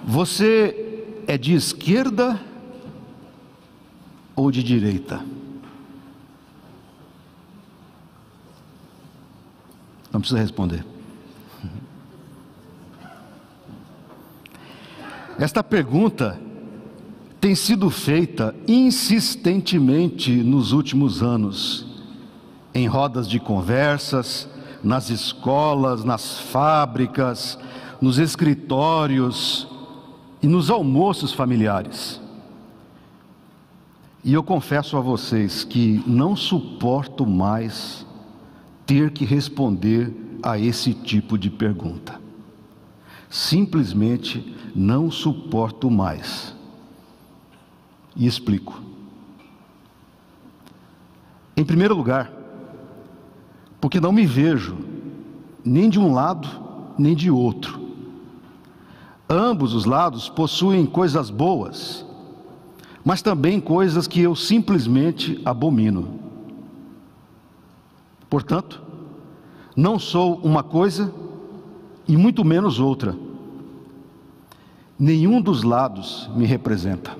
Você é de esquerda ou de direita? Não precisa responder. Esta pergunta tem sido feita insistentemente nos últimos anos, em rodas de conversas, nas escolas, nas fábricas, nos escritórios e nos almoços familiares. E eu confesso a vocês que não suporto mais ter que responder a esse tipo de pergunta. Simplesmente não suporto mais. E explico. Em primeiro lugar, porque não me vejo nem de um lado nem de outro. Ambos os lados possuem coisas boas, mas também coisas que eu simplesmente abomino. Portanto, não sou uma coisa e muito menos outra. Nenhum dos lados me representa.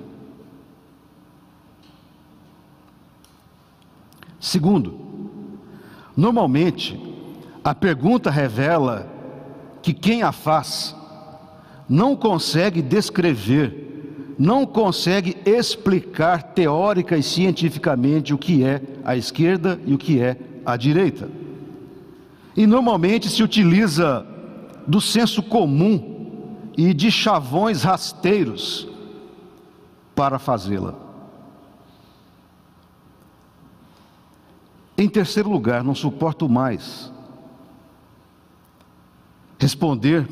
Segundo, normalmente a pergunta revela que quem a faz não consegue descrever, não consegue explicar teórica e cientificamente o que é a esquerda e o que é a direita. E normalmente se utiliza do senso comum e de chavões rasteiros para fazê-la. Em terceiro lugar, não suporto mais responder,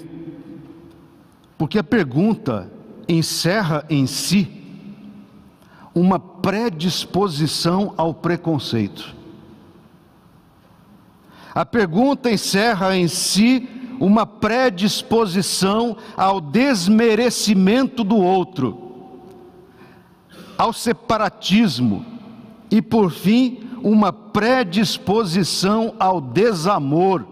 porque a pergunta encerra em si uma predisposição ao preconceito. A pergunta encerra em si uma predisposição ao desmerecimento do outro, ao separatismo e, por fim, uma predisposição ao desamor,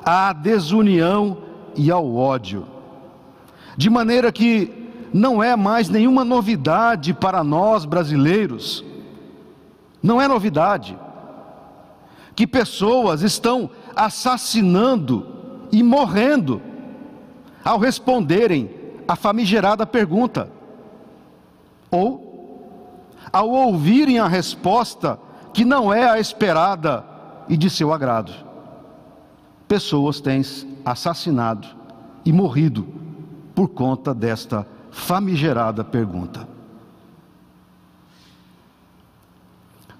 à desunião e ao ódio. De maneira que não é mais nenhuma novidade para nós brasileiros, não é novidade, que pessoas estão assassinando e morrendo ao responderem a famigerada pergunta, ou ao ouvirem a resposta que não é a esperada e de seu agrado. Pessoas têm assassinado e morrido por conta desta famigerada pergunta.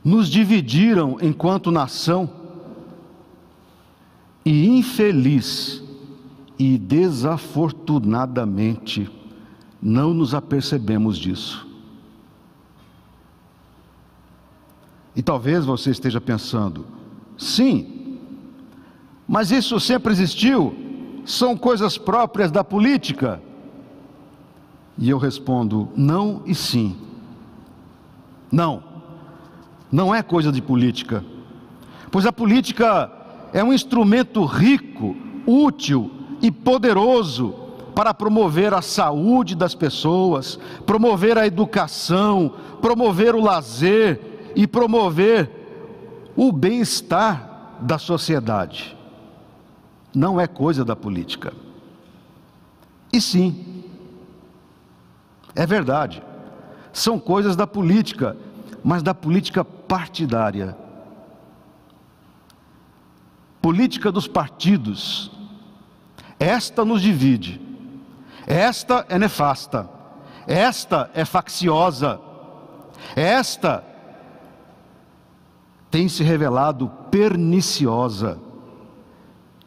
Nos dividiram enquanto nação e infeliz e desafortunadamente não nos apercebemos disso. E talvez você esteja pensando, sim, mas isso sempre existiu, são coisas próprias da política. E eu respondo, não e sim. Não, não é coisa de política, pois a política é um instrumento rico, útil e poderoso para promover a saúde das pessoas, promover a educação, promover o lazer e promover o bem-estar da sociedade. Não é coisa da política. E sim, é verdade, são coisas da política, mas da política partidária. Política dos partidos. Esta nos divide, esta é nefasta, esta é facciosa, esta tem se revelado perniciosa.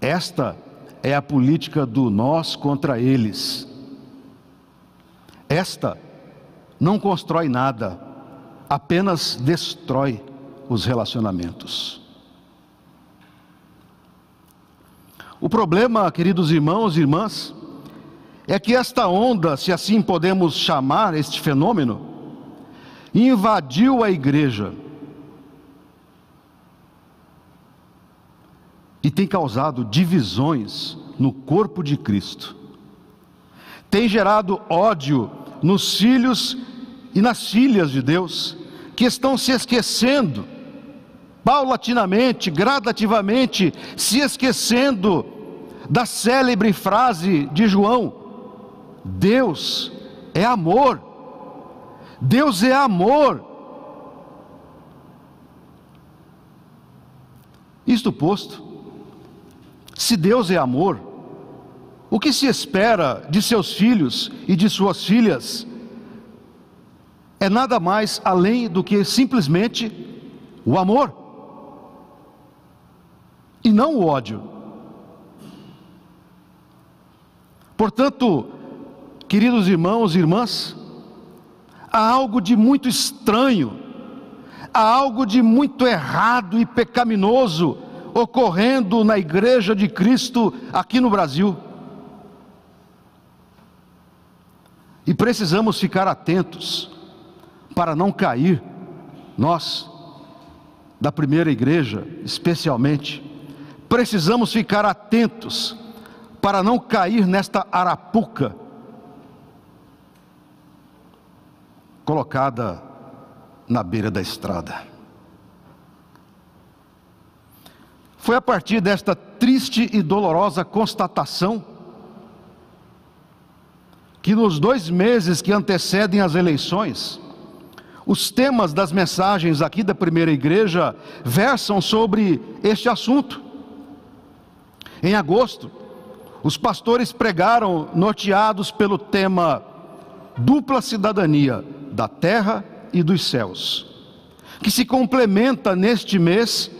Esta é a política do nós contra eles. Esta não constrói nada, apenas destrói os relacionamentos. O problema, queridos irmãos e irmãs, é que esta onda, se assim podemos chamar este fenômeno, invadiu a igreja e tem causado divisões no corpo de Cristo, tem gerado ódio nos filhos e nas filhas de Deus, que estão se esquecendo, paulatinamente, gradativamente, se esquecendo da célebre frase de João: Deus é amor, Deus é amor. Isto posto, se Deus é amor, o que se espera de seus filhos e de suas filhas é nada mais além do que simplesmente o amor, e não o ódio. Portanto, queridos irmãos e irmãs, há algo de muito estranho, há algo de muito errado e pecaminoso ocorrendo na Igreja de Cristo aqui no Brasil. E precisamos ficar atentos para não cair, nós, da primeira igreja especialmente, precisamos ficar atentos para não cair nesta arapuca colocada na beira da estrada. Foi a partir desta triste e dolorosa constatação que nos 2 meses que antecedem as eleições, os temas das mensagens aqui da primeira igreja versam sobre este assunto. Em agosto, os pastores pregaram norteados pelo tema dupla cidadania da terra e dos céus, que se complementa neste mês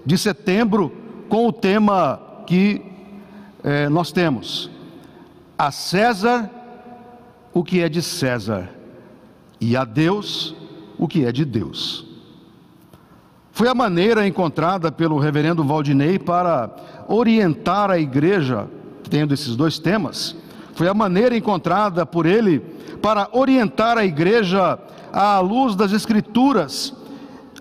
de setembro com o tema que nós temos: a César o que é de César, e a Deus o que é de Deus. Foi a maneira encontrada pelo reverendo Valdinei para orientar a igreja, tendo esses 2 temas. Foi a maneira encontrada por ele para orientar a igreja à luz das Escrituras,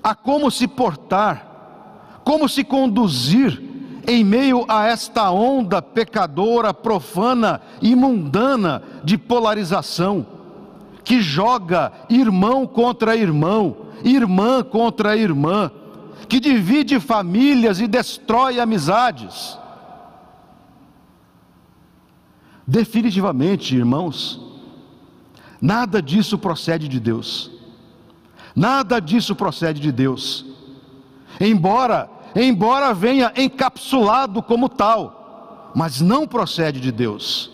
a como se portar, como se conduzir em meio a esta onda pecadora, profana e mundana de polarização, que joga irmão contra irmão, irmã contra irmã, que divide famílias e destrói amizades. Definitivamente, irmãos, nada disso procede de Deus. Nada disso procede de Deus. Embora venha encapsulado como tal, mas não procede de Deus.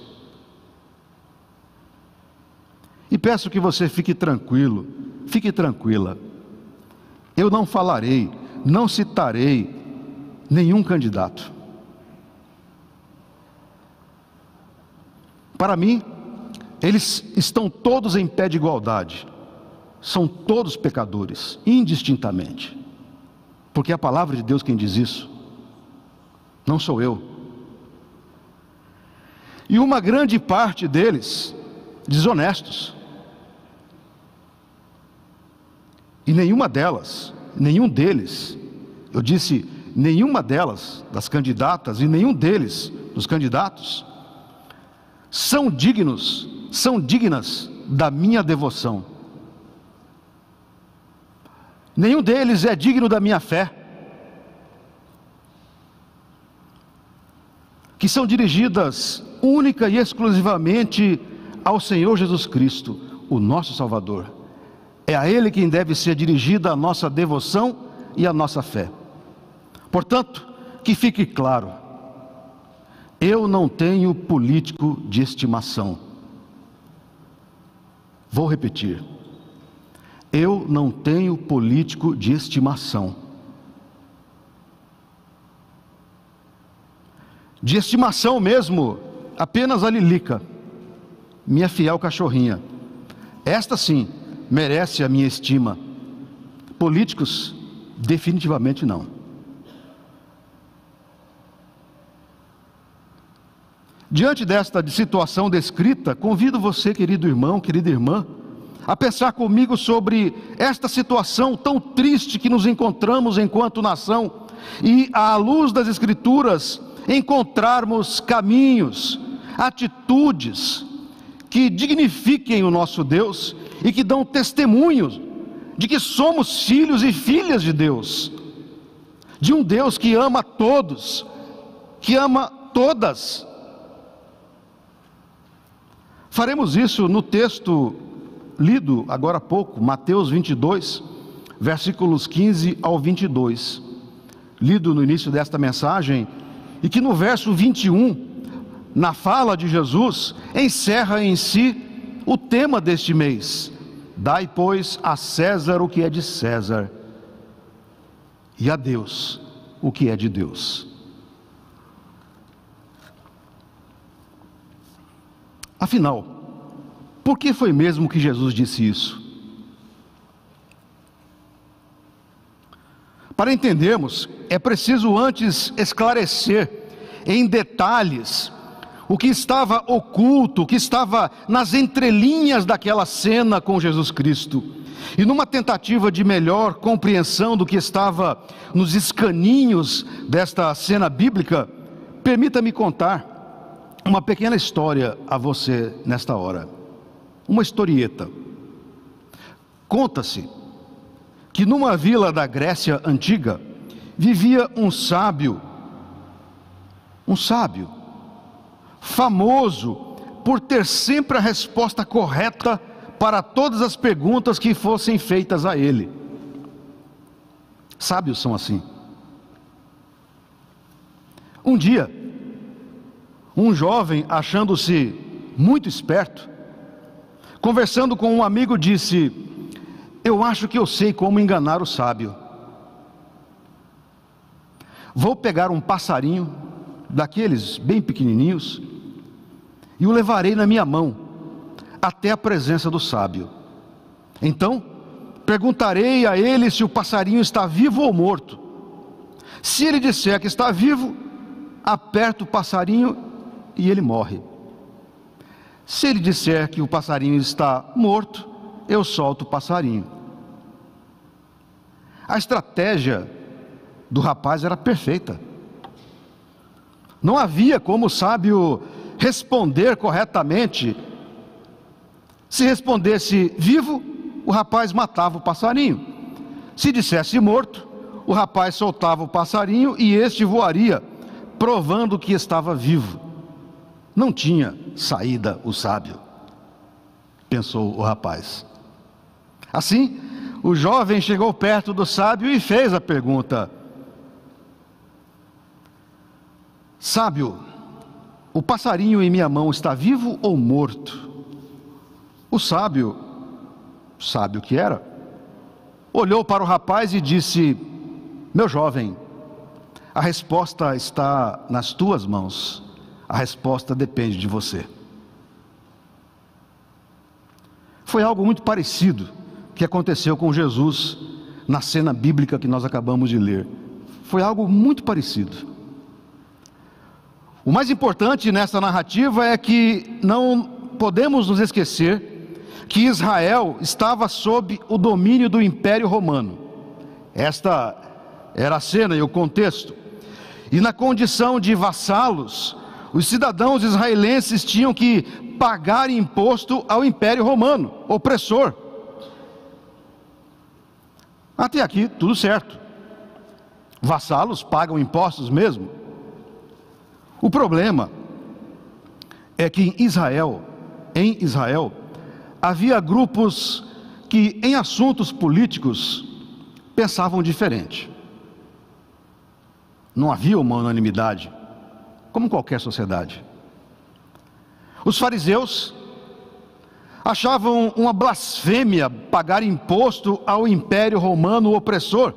E peço que você fique tranquilo, fique tranquila. Eu não falarei, não citarei nenhum candidato. Para mim, eles estão todos em pé de igualdade. São todos pecadores, indistintamente. Porque é a palavra de Deus quem diz isso, não sou eu. E uma grande parte deles, desonestos. E nenhuma deles, eu disse, nenhuma delas, das candidatas, e nenhum deles, dos candidatos, são dignas da minha devoção. Nenhum deles é digno da minha fé, que são dirigidas única e exclusivamente ao Senhor Jesus Cristo, o nosso Salvador. É a Ele quem deve ser dirigida a nossa devoção e a nossa fé. Portanto, que fique claro, eu não tenho político de estimação. Vou repetir. Eu não tenho político de estimação. De estimação mesmo, apenas a Lilica, minha fiel cachorrinha. Esta sim, merece a minha estima. Políticos, definitivamente não. Diante desta situação descrita, convido você, querido irmão, querida irmã, a pensar comigo sobre esta situação tão triste que nos encontramos enquanto nação, e à luz das Escrituras encontrarmos caminhos, atitudes que dignifiquem o nosso Deus e que dão testemunhos de que somos filhos e filhas de Deus, de um Deus que ama todos, que ama todas. Faremos isso no texto lido agora há pouco, Mateus 22, versículos 15 ao 22, lido no início desta mensagem, e que no verso 21, na fala de Jesus, encerra em si o tema deste mês: dai, pois, a César o que é de César, e a Deus o que é de Deus. Afinal, por que foi mesmo que Jesus disse isso? Para entendermos, é preciso antes esclarecer em detalhes o que estava oculto, o que estava nas entrelinhas daquela cena com Jesus Cristo. E numa tentativa de melhor compreensão do que estava nos escaninhos desta cena bíblica, permita-me contar uma pequena história a você nesta hora. Uma historieta. Conta-se que numa vila da Grécia antiga vivia um sábio, famoso por ter sempre a resposta correta para todas as perguntas que fossem feitas a ele. Sábios são assim. Um dia, um jovem, achando-se muito esperto, conversando com um amigo, disse: eu acho que eu sei como enganar o sábio. Vou pegar um passarinho, daqueles bem pequenininhos, e o levarei na minha mão, até a presença do sábio. Então, perguntarei a ele se o passarinho está vivo ou morto. Se ele disser que está vivo, aperto o passarinho e ele morre. Se ele disser que o passarinho está morto, eu solto o passarinho. A estratégia do rapaz era perfeita. Não havia como o sábio responder corretamente. Se respondesse vivo, o rapaz matava o passarinho. Se dissesse morto, o rapaz soltava o passarinho e este voaria, provando que estava vivo. Não tinha saída o sábio, pensou o rapaz. Assim, o jovem chegou perto do sábio e fez a pergunta: sábio, o passarinho em minha mão está vivo ou morto? O sábio que era, olhou para o rapaz e disse: meu jovem, a resposta está nas tuas mãos. A resposta depende de você. Foi algo muito parecido que aconteceu com Jesus na cena bíblica que nós acabamos de ler. Foi algo muito parecido. O mais importante nessa narrativa é que não podemos nos esquecer que Israel estava sob o domínio do Império Romano. Esta era a cena e o contexto. E na condição de vassalos, os cidadãos israelenses tinham que pagar imposto ao Império Romano, opressor. Até aqui, tudo certo. Vassalos pagam impostos mesmo. O problema é que em Israel, havia grupos que em assuntos políticos pensavam diferente. Não havia uma unanimidade, como qualquer sociedade. Os fariseus achavam uma blasfêmia pagar imposto ao Império Romano opressor,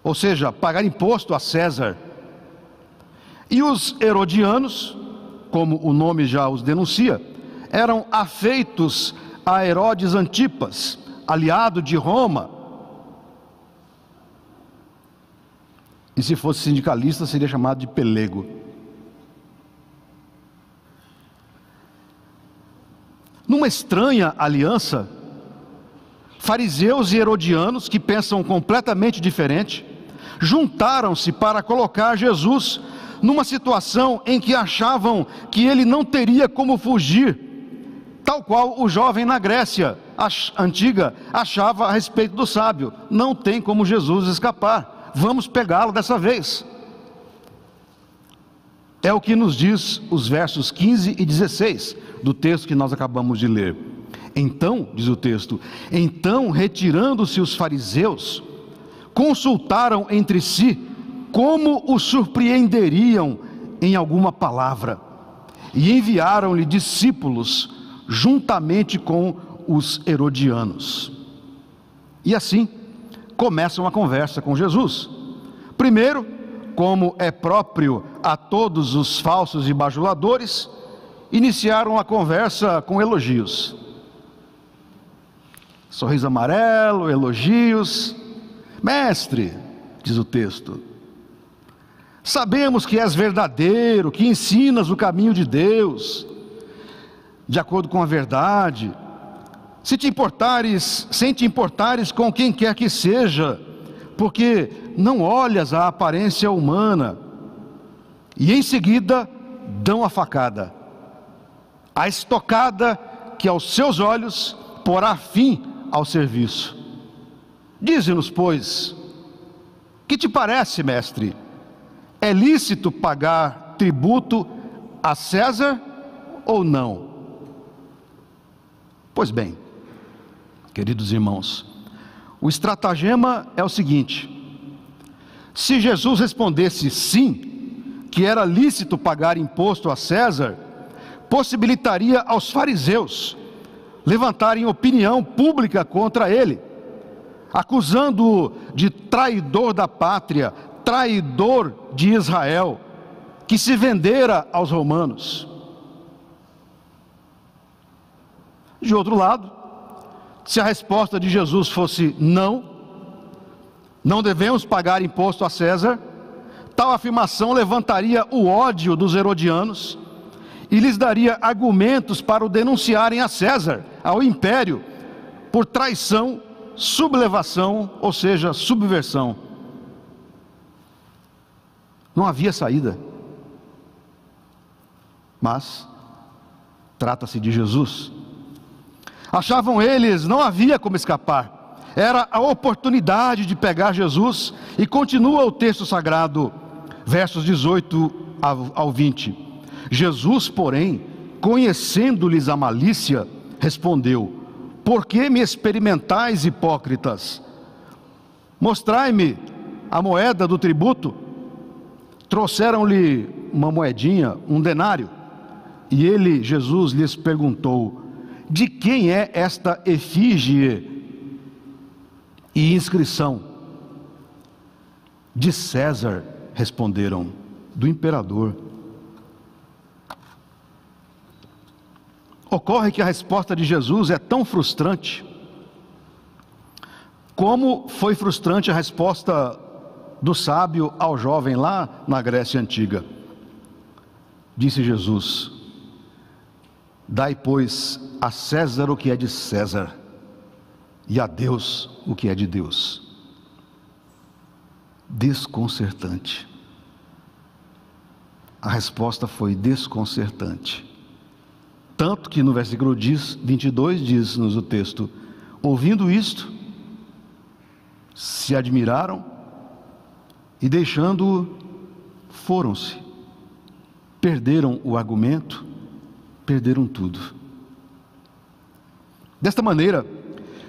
ou seja, pagar imposto a César. E os herodianos, como o nome já os denuncia, eram afeitos a Herodes Antipas, aliado de Roma. E se fosse sindicalista, seria chamado de pelego. Numa estranha aliança, fariseus e herodianos, que pensam completamente diferente, juntaram-se para colocar Jesus numa situação em que achavam que ele não teria como fugir, tal qual o jovem na Grécia antiga achava a respeito do sábio: não tem como Jesus escapar, vamos pegá-lo dessa vez. É o que nos diz os versos 15 e 16 do texto que nós acabamos de ler. Então, diz o texto, então retirando-se os fariseus, consultaram entre si como o surpreenderiam em alguma palavra, e enviaram-lhe discípulos juntamente com os herodianos. E assim começam a conversa com Jesus. Primeiro, como é próprio a todos os falsos e bajuladores, iniciaram a conversa com elogios. Sorriso amarelo, elogios. Mestre, diz o texto, sabemos que és verdadeiro, que ensinas o caminho de Deus, de acordo com a verdade, sem te importares com quem quer que seja, porque não olhas a aparência humana. E em seguida dão a facada, a estocada que aos seus olhos porá fim ao serviço. Dize-nos, pois, que te parece, mestre? É lícito pagar tributo a César ou não? Pois bem, queridos irmãos, o estratagema é o seguinte: se Jesus respondesse sim, que era lícito pagar imposto a César, possibilitaria aos fariseus levantarem opinião pública contra ele, acusando-o de traidor da pátria, traidor de Israel, que se vendera aos romanos. De outro lado, se a resposta de Jesus fosse não devemos pagar imposto a César, tal afirmação levantaria o ódio dos herodianos e lhes daria argumentos para o denunciarem a César, ao império, por traição, sublevação, ou seja, subversão. Não havia saída. Mas trata-se de Jesus. Achavam eles, não havia como escapar. Era a oportunidade de pegar Jesus. E continua o texto sagrado, versos 18 ao 20. Jesus, porém, conhecendo-lhes a malícia, respondeu: por que me experimentais, hipócritas? Mostrai-me a moeda do tributo. Trouxeram-lhe uma moedinha, um denário. E ele, Jesus, lhes perguntou: de quem é esta efígie e inscrição? De César, responderam, do imperador. Ocorre que a resposta de Jesus é tão frustrante, como foi frustrante a resposta do sábio ao jovem lá na Grécia Antiga. Disse Jesus: dai, pois, a César o que é de César, e a Deus o que é de Deus. Desconcertante. A resposta foi desconcertante. Tanto que no versículo 22 diz-nos o texto: ouvindo isto, se admiraram e deixando-o, foram-se. Perderam o argumento, perderam tudo. Desta maneira,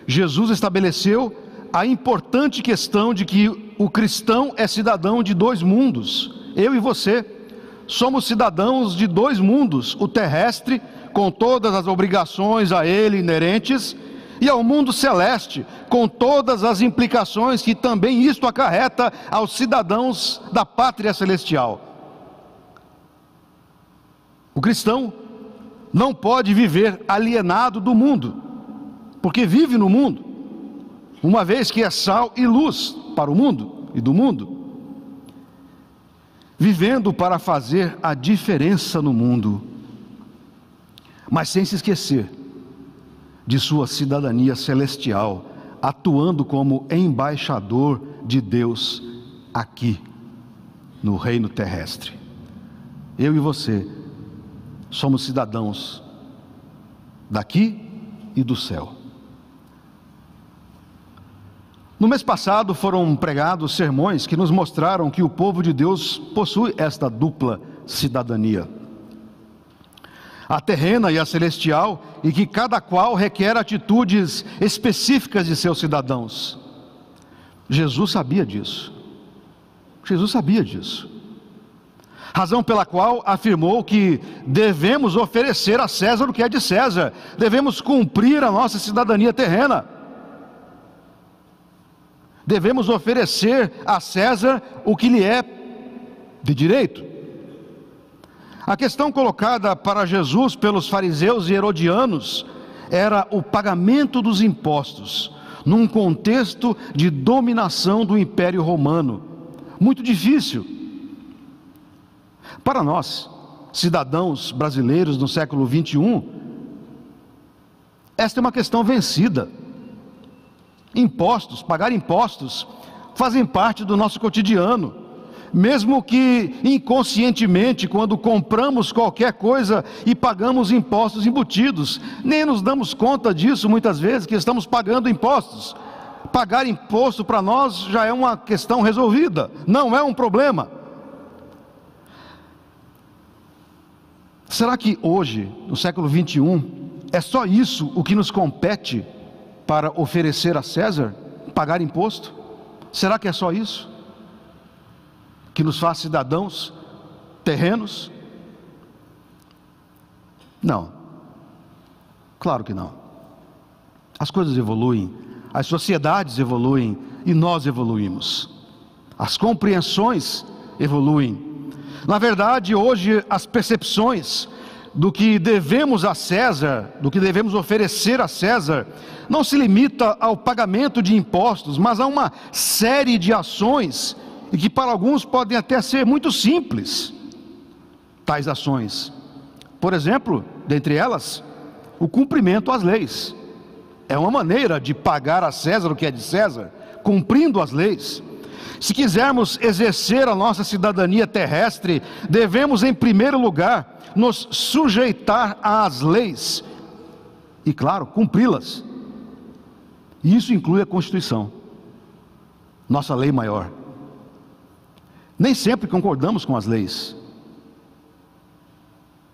Jesus estabeleceu a importante questão de que o cristão é cidadão de dois mundos. Eu e você somos cidadãos de dois mundos: o terrestre, com todas as obrigações a ele inerentes, e ao mundo celeste, com todas as implicações que também isto acarreta aos cidadãos da pátria celestial. O cristão não pode viver alienado do mundo, porque vive no mundo, uma vez que é sal e luz para o mundo e do mundo, vivendo para fazer a diferença no mundo, mas sem se esquecer de sua cidadania celestial, atuando como embaixador de Deus aqui, no reino terrestre. Eu e você somos cidadãos daqui e do céu. No mês passado foram pregados sermões que nos mostraram que o povo de Deus possui esta dupla cidadania, a terrena e a celestial, e que cada qual requer atitudes específicas de seus cidadãos. Jesus sabia disso. Jesus sabia disso. Razão pela qual afirmou que devemos oferecer a César o que é de César, devemos cumprir a nossa cidadania terrena, devemos oferecer a César o que lhe é de direito. A questão colocada para Jesus pelos fariseus e herodianos era o pagamento dos impostos, num contexto de dominação do Império Romano, muito difícil. Para nós, cidadãos brasileiros no século 21, esta é uma questão vencida. Impostos, pagar impostos, fazem parte do nosso cotidiano, mesmo que inconscientemente, quando compramos qualquer coisa e pagamos impostos embutidos, nem nos damos conta disso muitas vezes, que estamos pagando impostos. Pagar imposto para nós já é uma questão resolvida, não é um problema. Será que hoje, no século 21, é só isso o que nos compete para oferecer a César? Pagar imposto? Será que é só isso que nos faz cidadãos terrenos? Não, claro que não. As coisas evoluem, as sociedades evoluem e nós evoluímos, as compreensões evoluem. Na verdade, hoje as percepções do que devemos a César, do que devemos oferecer a César, não se limita ao pagamento de impostos, mas a uma série de ações, e que para alguns podem até ser muito simples, tais ações. Por exemplo, dentre elas, o cumprimento às leis. É uma maneira de pagar a César o que é de César, cumprindo as leis. Se quisermos exercer a nossa cidadania terrestre, devemos em primeiro lugar nos sujeitar às leis e, claro, cumpri-las. E isso inclui a Constituição, nossa lei maior. Nem sempre concordamos com as leis,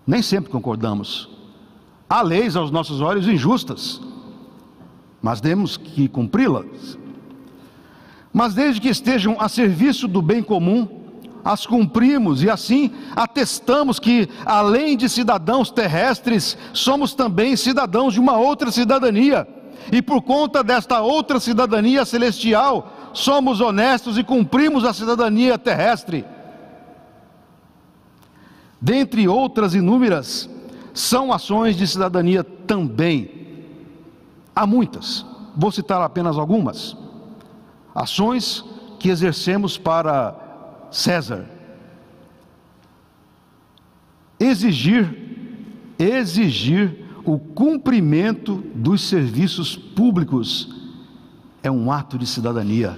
nem sempre concordamos. Há leis aos nossos olhos injustas, mas temos que cumpri-las. Mas desde que estejam a serviço do bem comum, as cumprimos, e assim atestamos que, além de cidadãos terrestres, somos também cidadãos de uma outra cidadania, e por conta desta outra cidadania celestial, somos honestos e cumprimos a cidadania terrestre. Dentre outras inúmeras, são ações de cidadania também. Há muitas, vou citar apenas algumas. Ações que exercemos para César. Exigir o cumprimento dos serviços públicos é um ato de cidadania.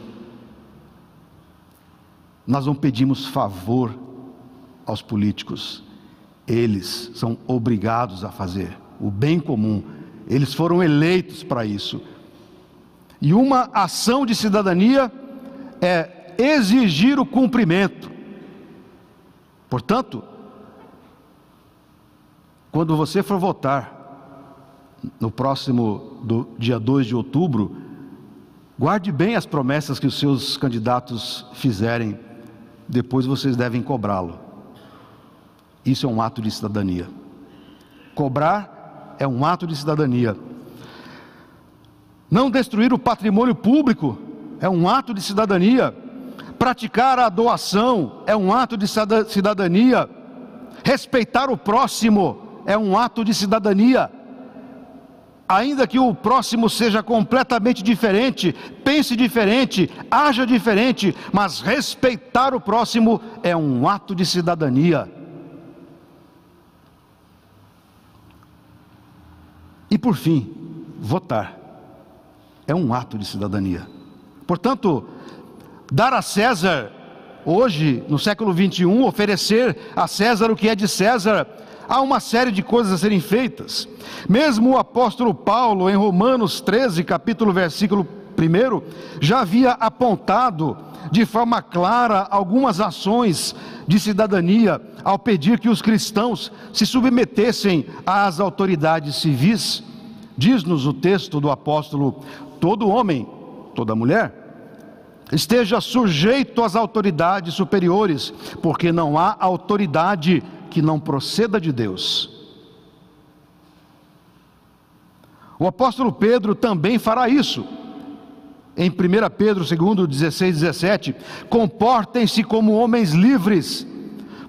Nós não pedimos favor aos políticos, eles são obrigados a fazer o bem comum, eles foram eleitos para isso. E uma ação de cidadania é exigir o cumprimento. Portanto, quando você for votar no próximo dia 2 de outubro, guarde bem as promessas que os seus candidatos fizerem, depois vocês devem cobrá-lo. Isso é um ato de cidadania. Cobrar é um ato de cidadania. Não destruir o patrimônio público é um ato de cidadania. Praticar a doação é um ato de cidadania. Respeitar o próximo é um ato de cidadania. Ainda que o próximo seja completamente diferente, pense diferente, haja diferente, mas respeitar o próximo é um ato de cidadania. E por fim, votar. É um ato de cidadania. Portanto, dar a César, hoje, no século 21, oferecer a César o que é de César, há uma série de coisas a serem feitas. Mesmo o apóstolo Paulo, em Romanos 13, versículo 1, já havia apontado de forma clara algumas ações de cidadania, ao pedir que os cristãos se submetessem às autoridades civis. Diz-nos o texto do apóstolo: todo homem, toda mulher, esteja sujeito às autoridades superiores, porque não há autoridade que não proceda de Deus. O apóstolo Pedro também fará isso. Em 1 Pedro 2:16-17, comportem-se como homens livres,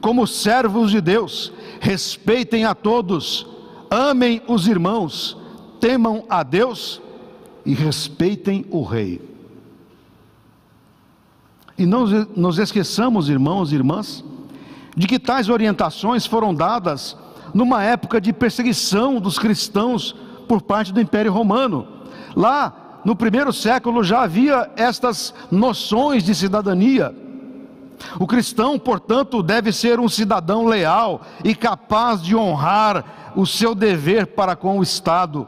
como servos de Deus, respeitem a todos, amem os irmãos, temam a Deus e respeitem o rei. E não nos esqueçamos, irmãos e irmãs, de que tais orientações foram dadas numa época de perseguição dos cristãos por parte do Império Romano. Lá no primeiro século já havia estas noções de cidadania. O cristão, portanto, deve ser um cidadão leal e capaz de honrar o seu dever para com o Estado,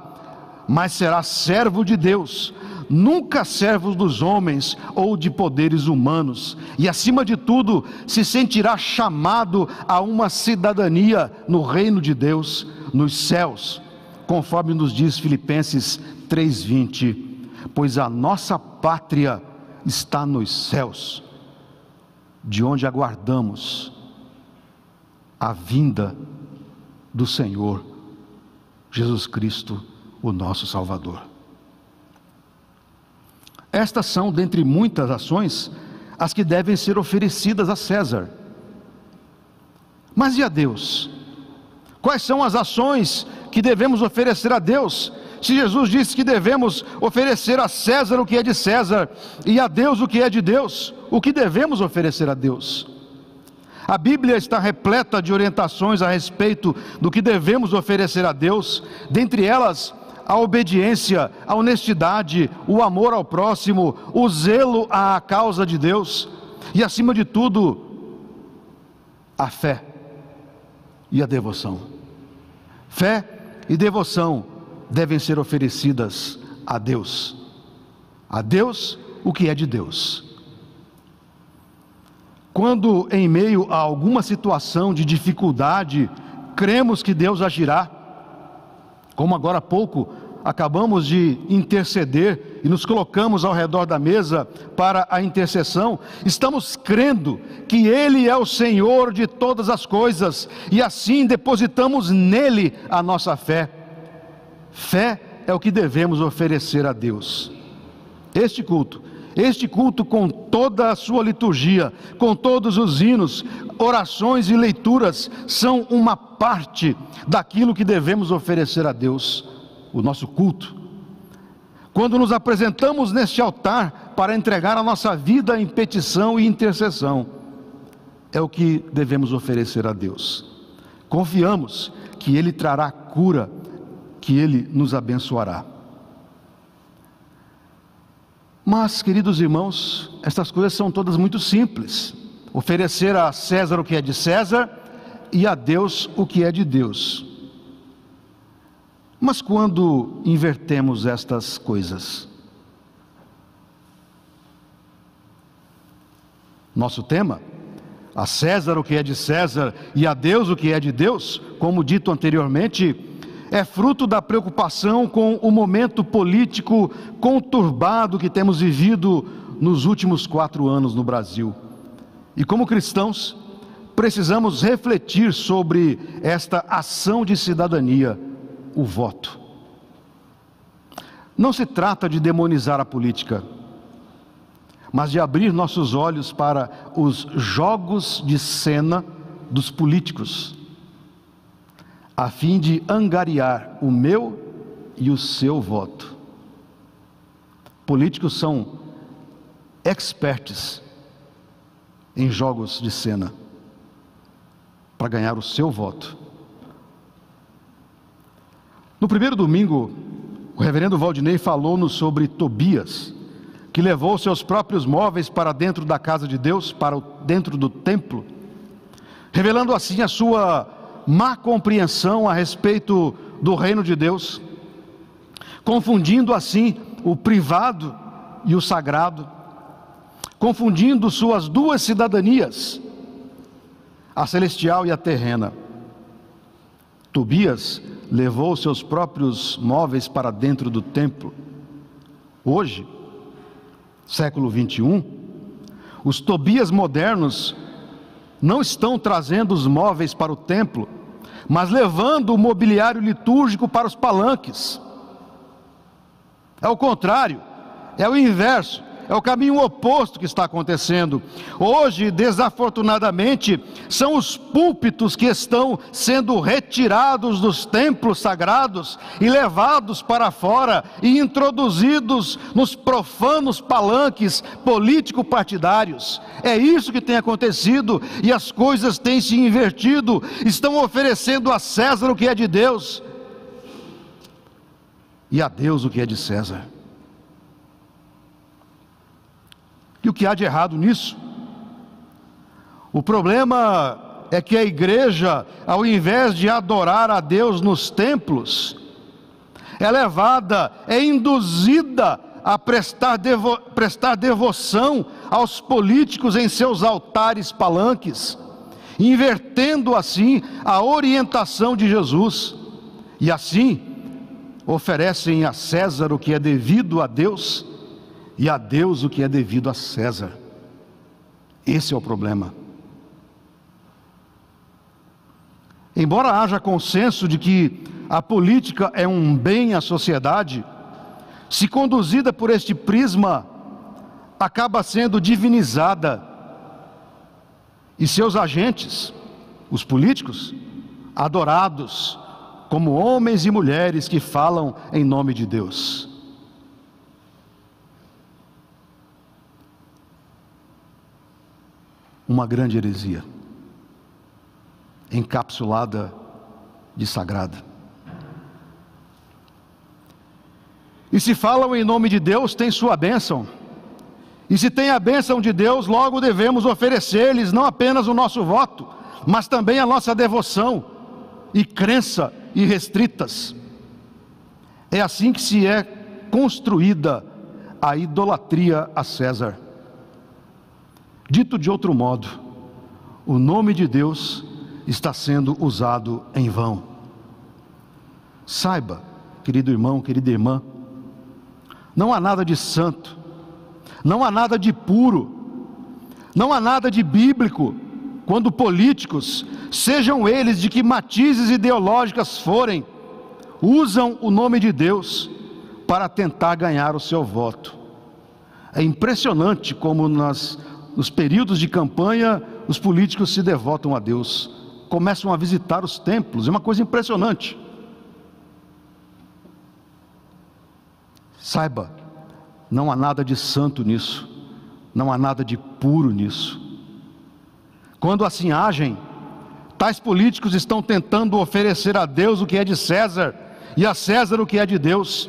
mas será servo de Deus, nunca servo dos homens ou de poderes humanos, e acima de tudo se sentirá chamado a uma cidadania no reino de Deus, nos céus, conforme nos diz Filipenses 3:20, pois a nossa pátria está nos céus, de onde aguardamos a vinda do Senhor Jesus Cristo, o nosso Salvador. Estas são, dentre muitas ações, as que devem ser oferecidas a César. Mas e a Deus? Quais são as ações que devemos oferecer a Deus? Se Jesus disse que devemos oferecer a César o que é de César e a Deus o que é de Deus, o que devemos oferecer a Deus? A Bíblia está repleta de orientações a respeito do que devemos oferecer a Deus, dentre elas a obediência, a honestidade, o amor ao próximo, o zelo à causa de Deus e, acima de tudo, a fé e a devoção. Fé e devoção devem ser oferecidas a Deus o que é de Deus. Quando em meio a alguma situação de dificuldade, cremos que Deus agirá, como agora há pouco acabamos de interceder e nos colocamos ao redor da mesa para a intercessão, estamos crendo que Ele é o Senhor de todas as coisas e assim depositamos nele a nossa fé. Fé é o que devemos oferecer a Deus. Este culto com toda a sua liturgia, com todos os hinos, orações e leituras, são uma parte daquilo que devemos oferecer a Deus, o nosso culto. Quando nos apresentamos neste altar para entregar a nossa vida em petição e intercessão, é o que devemos oferecer a Deus. Confiamos que Ele trará cura, que Ele nos abençoará. Mas, queridos irmãos, estas coisas são todas muito simples. Oferecer a César o que é de César e a Deus o que é de Deus. Mas quando invertemos estas coisas? Nosso tema, a César o que é de César e a Deus o que é de Deus, como dito anteriormente, é fruto da preocupação com o momento político conturbado que temos vivido nos últimos 4 anos no Brasil. E como cristãos, precisamos refletir sobre esta ação de cidadania, o voto. Não se trata de demonizar a política, mas de abrir nossos olhos para os jogos de cena dos políticos, a fim de angariar o meu e o seu voto. Políticos são experts em jogos de cena para ganhar o seu voto. No primeiro domingo O reverendo Valdinei falou-nos sobre Tobias, que levou seus próprios móveis para dentro da casa de Deus, para dentro do templo, revelando assim a sua má compreensão a respeito do reino de Deus, confundindo assim o privado e o sagrado, confundindo suas duas cidadanias, a celestial e a terrena. Tobias levou seus próprios móveis para dentro do templo. Hoje, século 21, os Tobias modernos não estão trazendo os móveis para o templo, mas levando o mobiliário litúrgico para os palanques. É o contrário, é o inverso, é o caminho oposto que está acontecendo. Hoje, desafortunadamente, são os púlpitos que estão sendo retirados dos templos sagrados e levados para fora e introduzidos nos profanos palanques político-partidários. É isso que tem acontecido e as coisas têm se invertido. Estão oferecendo a César o que é de Deus e a Deus o que é de César. E o que há de errado nisso? O problema é que a igreja, ao invés de adorar a Deus nos templos, é levada, é induzida a prestar devoção aos políticos em seus altares palanques, invertendo assim a orientação de Jesus, e assim oferecem a César o que é devido a Deus, e a Deus o que é devido a César. Esse é o problema. Embora haja consenso de que a política é um bem à sociedade, se conduzida por este prisma, acaba sendo divinizada, e seus agentes, os políticos, adorados como homens e mulheres que falam em nome de Deus. Uma grande heresia, encapsulada de sagrada. E se falam em nome de Deus, tem sua bênção. E se tem a bênção de Deus, logo devemos oferecer-lhes não apenas o nosso voto, mas também a nossa devoção e crença irrestritas. É assim que se é construída a idolatria a César. Dito de outro modo, o nome de Deus está sendo usado em vão. Saiba, querido irmão, querida irmã, não há nada de santo, não há nada de puro, não há nada de bíblico, quando políticos, sejam eles de que matizes ideológicas forem, usam o nome de Deus para tentar ganhar o seu voto. É impressionante como nos períodos de campanha, os políticos se devotam a Deus, começam a visitar os templos, é uma coisa impressionante. Saiba, não há nada de santo nisso, não há nada de puro nisso. Quando assim agem, tais políticos estão tentando oferecer a Deus o que é de César, e a César o que é de Deus,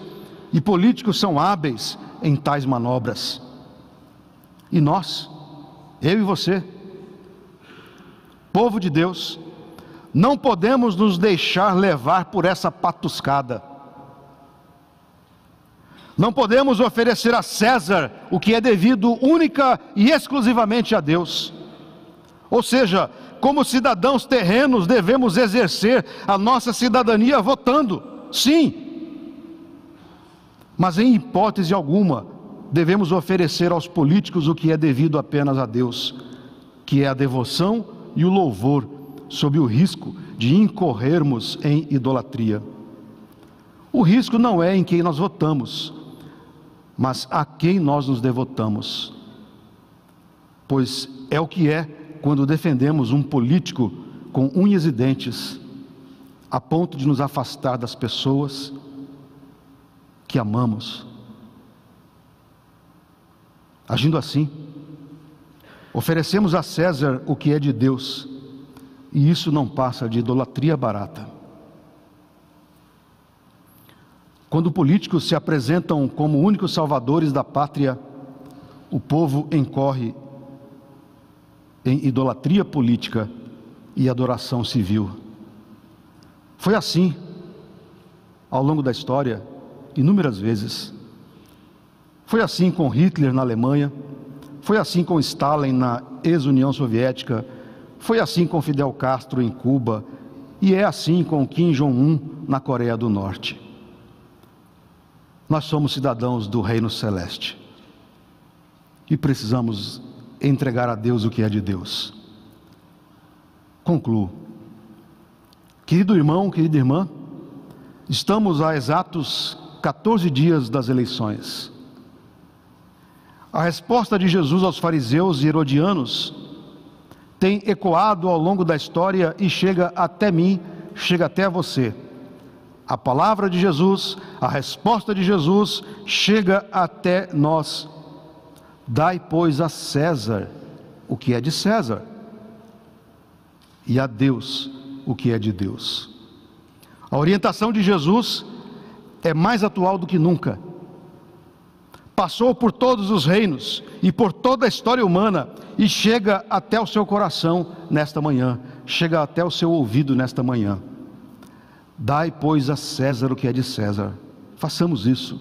e políticos são hábeis em tais manobras. E nós, eu e você, povo de Deus, não podemos nos deixar levar por essa patuscada. Não podemos oferecer a César o que é devido única e exclusivamente a Deus. Ou seja, como cidadãos terrenos devemos exercer a nossa cidadania votando, sim. Mas em hipótese alguma devemos oferecer aos políticos o que é devido apenas a Deus, que é a devoção e o louvor, sob o risco de incorrermos em idolatria. O risco não é em quem nós votamos, mas a quem nós nos devotamos, pois é o que é quando defendemos um político com unhas e dentes, a ponto de nos afastar das pessoas que amamos. Agindo assim, oferecemos a César o que é de Deus, e isso não passa de idolatria barata. Quando políticos se apresentam como únicos salvadores da pátria, o povo incorre em idolatria política e adoração civil. Foi assim, ao longo da história, inúmeras vezes. Foi assim com Hitler na Alemanha, foi assim com Stalin na ex-União Soviética, foi assim com Fidel Castro em Cuba, e é assim com Kim Jong-un na Coreia do Norte. Nós somos cidadãos do Reino Celeste e precisamos entregar a Deus o que é de Deus. Concluo. Querido irmão, querida irmã, estamos a exatos 14 dias das eleições. A resposta de Jesus aos fariseus e herodianos tem ecoado ao longo da história e chega até mim, chega até você. A palavra de Jesus, a resposta de Jesus chega até nós. Dai, pois, a César o que é de César, e a Deus o que é de Deus. A orientação de Jesus é mais atual do que nunca. Passou por todos os reinos e por toda a história humana e chega até o seu coração nesta manhã, chega até o seu ouvido nesta manhã. Dai, pois, a César o que é de César. Façamos isso.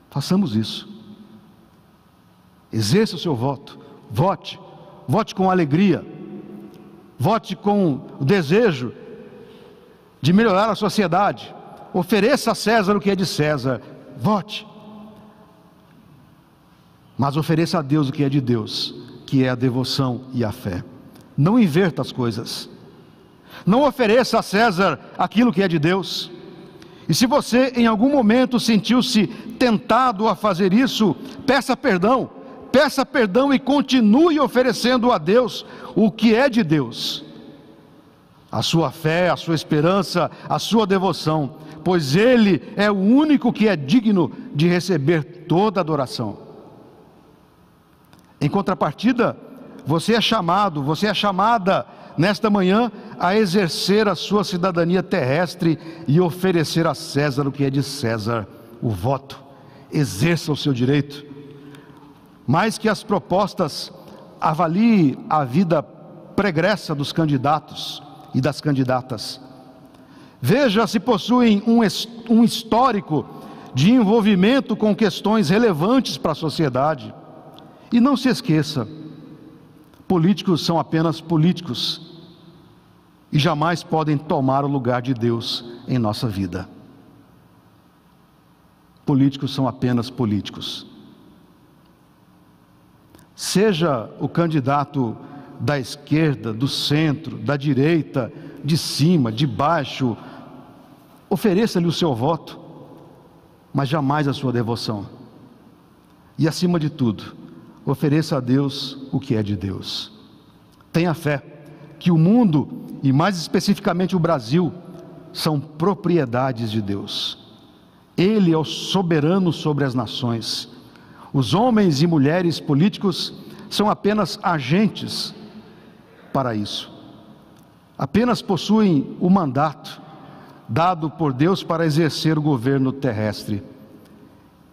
Façamos isso. Exerça o seu voto. Vote. Vote com alegria. Vote com o desejo de melhorar a sociedade. Ofereça a César o que é de César. Vote. Mas ofereça a Deus o que é de Deus, que é a devoção e a fé. Não inverta as coisas. Não ofereça a César aquilo que é de Deus. E se você em algum momento sentiu-se tentado a fazer isso, peça perdão e continue oferecendo a Deus o que é de Deus. A sua fé, a sua esperança, a sua devoção, pois Ele é o único que é digno de receber toda adoração. Em contrapartida, você é chamada nesta manhã a exercer a sua cidadania terrestre e oferecer a César o que é de César, o voto. Exerça o seu direito. Mais que as propostas, avalie a vida pregressa dos candidatos e das candidatas. Veja se possuem um histórico de envolvimento com questões relevantes para a sociedade. E não se esqueça, políticos são apenas políticos e jamais podem tomar o lugar de Deus em nossa vida. Políticos são apenas políticos. Seja o candidato da esquerda, do centro, da direita, de cima, de baixo, ofereça-lhe o seu voto, mas jamais a sua devoção. E acima de tudo, ofereça a Deus o que é de Deus. Tenha fé que o mundo, e mais especificamente o Brasil, são propriedades de Deus. Ele é o soberano sobre as nações. Os homens e mulheres políticos são apenas agentes para isso. Apenas possuem o mandato dado por Deus para exercer o governo terrestre.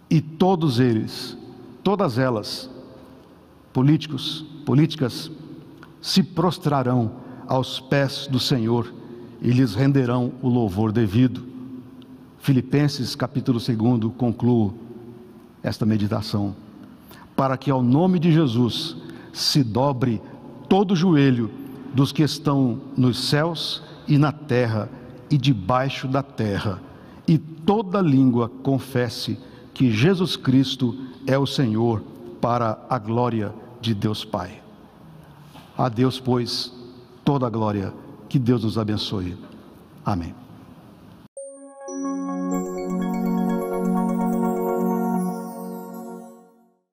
E todos eles, todas elas, políticos, políticas, se prostrarão aos pés do Senhor e lhes renderão o louvor devido. Filipenses capítulo 2, concluo esta meditação. Para que ao nome de Jesus se dobre todo o joelho dos que estão nos céus e na terra e debaixo da terra, e toda língua confesse que Jesus Cristo é o Senhor, para a glória de Deus Pai. A Deus, pois, toda a glória. Que Deus nos abençoe. Amém.